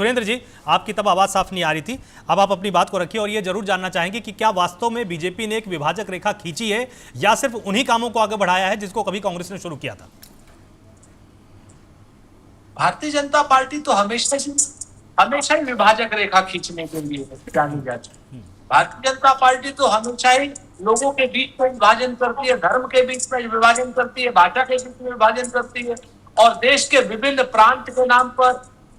सुरेंद्र जी, आपकी तब आवाज साफ नहीं आ रही थी, अब आप अपनी बात को रखिए और ये जरूर जानना चाहेंगे कि क्या वास्तव में बीजेपी ने एक विभाजक रेखा खींची है या सिर्फ उन्हीं कामों को आगे बढ़ाया है जिसको कभी कांग्रेस ने शुरू किया था? भारतीय जनता पार्टी तो हमेशा ही विभाजक रेखा खींचने के लिए जानी जाती है। भारतीय जनता पार्टी तो हमेशा ही लोगों के बीच में विभाजन करती है, धर्म के बीच में विभाजन करती है, भाषा के बीच में विभाजन करती है और देश के विभिन्न प्रांत के नाम पर,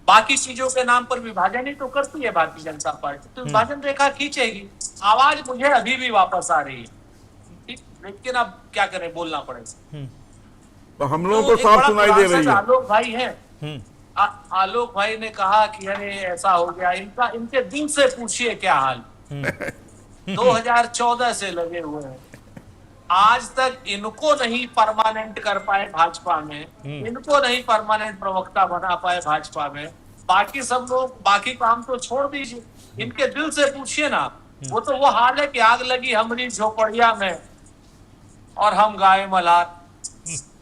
बाकी चीजों के नाम पर विभाजन ही तो करती है भारतीय जनता पार्टी। तो विभाजन रेखा खींचेगी। आवाज मुझे अभी भी वापस आ रही है, लेकिन अब क्या करें, बोलना पड़ेगा। तो हम लोगों को साफ सुनाई दे रही है। आलोक भाई है, आलोक भाई ने कहा कि अरे ऐसा हो गया, इनके दिल से पूछिए क्या हाल। 2014 से लगे हुए हैं, आज तक इनको नहीं परमानेंट कर पाए भाजपा में, इनको नहीं परमानेंट प्रवक्ता बना पाए भाजपा में। बाकी सब लोग, बाकी काम तो छोड़ दीजिए, इनके दिल से पूछिए ना। वो हाल है कि आग लगी हमारी झोपड़िया में और हम गाए मल्हार,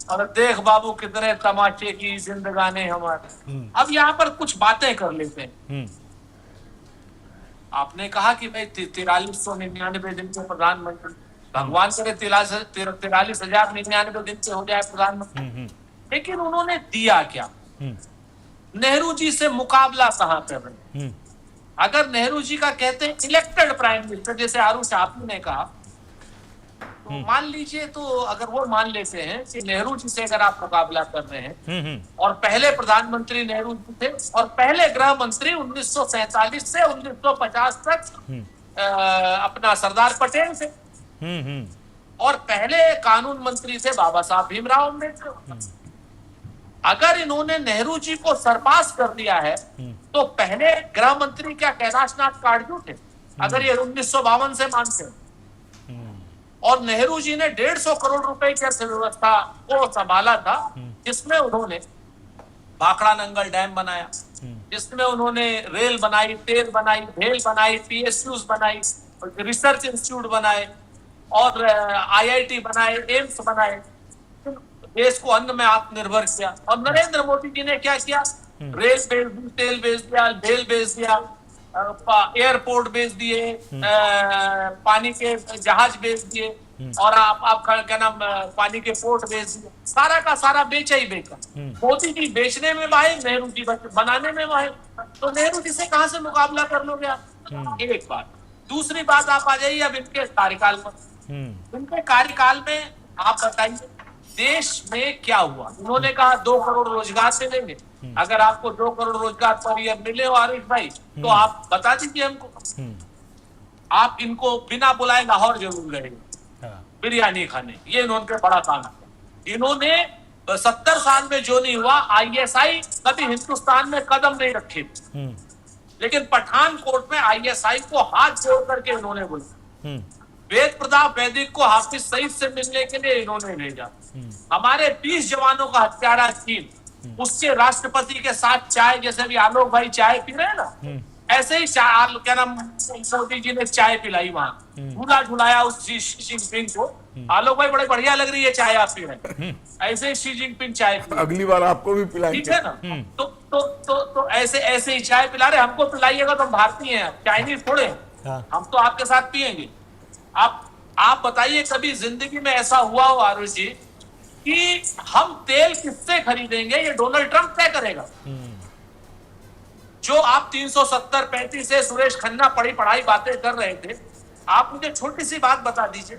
और देख बाबू कितने तमाचे की जिंदगानी हमारे। अब यहाँ पर कुछ बातें कर लेते हैं। आपने कहा कि भाई 4399 दिन के प्रधानमंत्री, भगवान करे 43,099 दिन से हो जाए प्रधानमंत्री, लेकिन उन्होंने दिया क्या? नेहरू जी से मुकाबला कहां कर रहे? अगर नेहरू जी का कहते हैं इलेक्टेड प्राइम मिनिस्टर, जैसे आरुष आपने ने कहा, तो मान लीजिए, तो अगर वो मान लेते हैं कि नेहरू जी से अगर आप मुकाबला कर रहे हैं और पहले प्रधानमंत्री नेहरू जी थे और पहले गृह मंत्री 1947 से 1950 तक अपना सरदार पटेल थे और पहले कानून मंत्री थे बाबा साहब भीमराव अम्बेडकर। अगर इन्होंने नेहरू जी को सरपास कर दिया है तो पहले गृह मंत्री क्या कैलाश नाथ काटजू थे? अगर ये 1952 से मानते हैं, और नेहरू जी ने 150 करोड़ रुपए की अर्थव्यवस्था को संभाला था, जिसमें उन्होंने भाखड़ा नंगल डैम बनाया, जिसमें उन्होंने रेल बनाई, तेल बनाई, भेल बनाई, पीएसयूज बनाई, रिसर्च इंस्टीट्यूट बनाए और आईआईटी बनाए, एम्स बनाए, देश को अन्न में आत्मनिर्भर किया। और नरेंद्र मोदी जी ने क्या किया? रेल बेच दी, तेल बेच दिया, भेल बेच दिया, एयरपोर्ट बेच दिए, पानी के जहाज बेच दिए और आप क्या नाम, पानी के पोर्ट बेच दिए। सारा का सारा बेचा ही बेचा। मोदी जी बेचने में माहिर, नेहरू जी बनाने में माहिर, तो नेहरू जी से कहां से मुकाबला कर लोगे आप? एक बात। दूसरी बात, आप आ जाइए अब इनके कार्यकाल पर। इनके कार्यकाल में आप बताइए देश में क्या हुआ? उन्होंने कहा 2 करोड़ रोजगार से देंगे। अगर आपको 2 करोड़ रोजगार पर ईयर मिले हो आरिफ भाई, तो आप बता दीजिए हमको। आप इनको बिना बुलाए लाहौर जरूर गए बिरयानी खाने, ये इन्होंने बड़ा काम किया। इन्होंने 70 साल में जो नहीं हुआ, आईएसआई कभी हिंदुस्तान में कदम नहीं रखे, लेकिन पठानकोट में आईएसआई को हाथ जोड़ करके इन्होंने बोला। वेद प्रताप वैदिक को हाफिज सईद से मिलने के लिए इन्होंने भेजा। हमारे 20 जवानों का हत्यारा चीन, उसके राष्ट्रपति के साथ चाय, जैसे भी आलोक भाई चाय पी रहे हैं ना, ऐसे ही क्या नाम, मोदी जी ने चाय पिलाई वहां, झूला झुलाया उस शी जिनपिंग को। आलोक भाई बड़े बढ़िया लग रही है चाय आप पी रहे हैं, ऐसे ही शी जिनपिंग चाय पी, अगली बार आपको भी पिलाएंगे, ठीक है ना? तो ऐसे ही चाय पिला रहे, हमको पिलाइएगा तो हम भारतीय हैं, चाइनीज थोड़े, हम तो आपके साथ पियेंगे। आप बताइए कभी जिंदगी में ऐसा हुआ हो आरुष जी कि हम तेल किससे खरीदेंगे, ये डोनाल्ड ट्रंप तय करेगा? जो आप 370-35 से सुरेश खन्ना पढ़ाई बातें कर रहे थे, आप मुझे छोटी सी बात बता दीजिए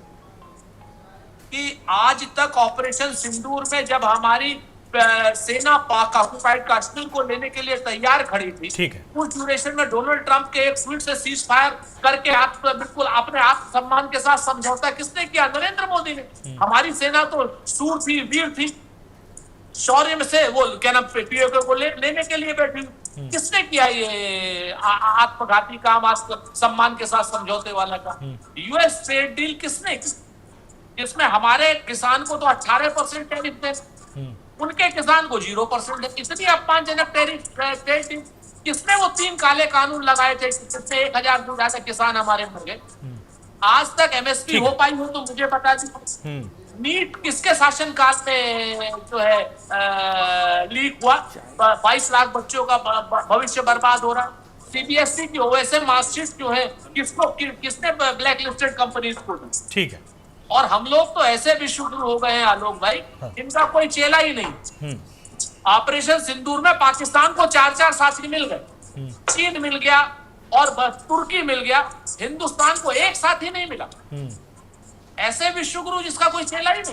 कि आज तक ऑपरेशन सिंदूर में जब हमारी सेना पाक ऑक्युपाइड कश्मीर को लेने के लिए तैयार खड़ी थी, उस ड्यूरेशन में डोनाल्ड ट्रंप के एक ट्वीट से सीज फायर करके आप बिल्कुल अपने आप सम्मान के साथ समझौता किसने किया? नरेंद्र मोदी ने। हमारी सेना तो सूर थी, वीर थी, शौर्य में से वो क्या नाम पीओके को लेने के लिए बैठी। किसने किया ये आत्मघाती काम, आज सम्मान के साथ समझौते वाला का? यूएस ट्रेड डील किसने, जिसमें हमारे किसान को तो 18% टैरिफ थे, उनके किसान को 0% है। इतनी अपमानजनक ट्रेड डील। किसने वो 3 काले कानून लगाए थे जिससे 1000 ज्यादा किसान हमारे मर गए? आज तक एमएसपी हो पाई हो तो मुझे बता दी, नीट किसके शासनकाल में जो है लीक हुआ? 22 लाख बच्चों का भविष्य बर्बाद हो रहा है। सीबीएसई की ओएसएम मार्कशीट जो है किसने ब्लैक लिस्टेड कंपनीज को दी? ठीक है। और हम लोग तो ऐसे विश्वगुरु हो गए हैं आलोक भाई, इनका कोई चेला ही नहीं। ऑपरेशन सिंदूर में पाकिस्तान को 4-4 साथी मिल गए, चीन मिल गया और तुर्की मिल गया, हिंदुस्तान को एक साथी नहीं मिला। ऐसे विश्वगुरु जिसका कोई चेला ही नहीं।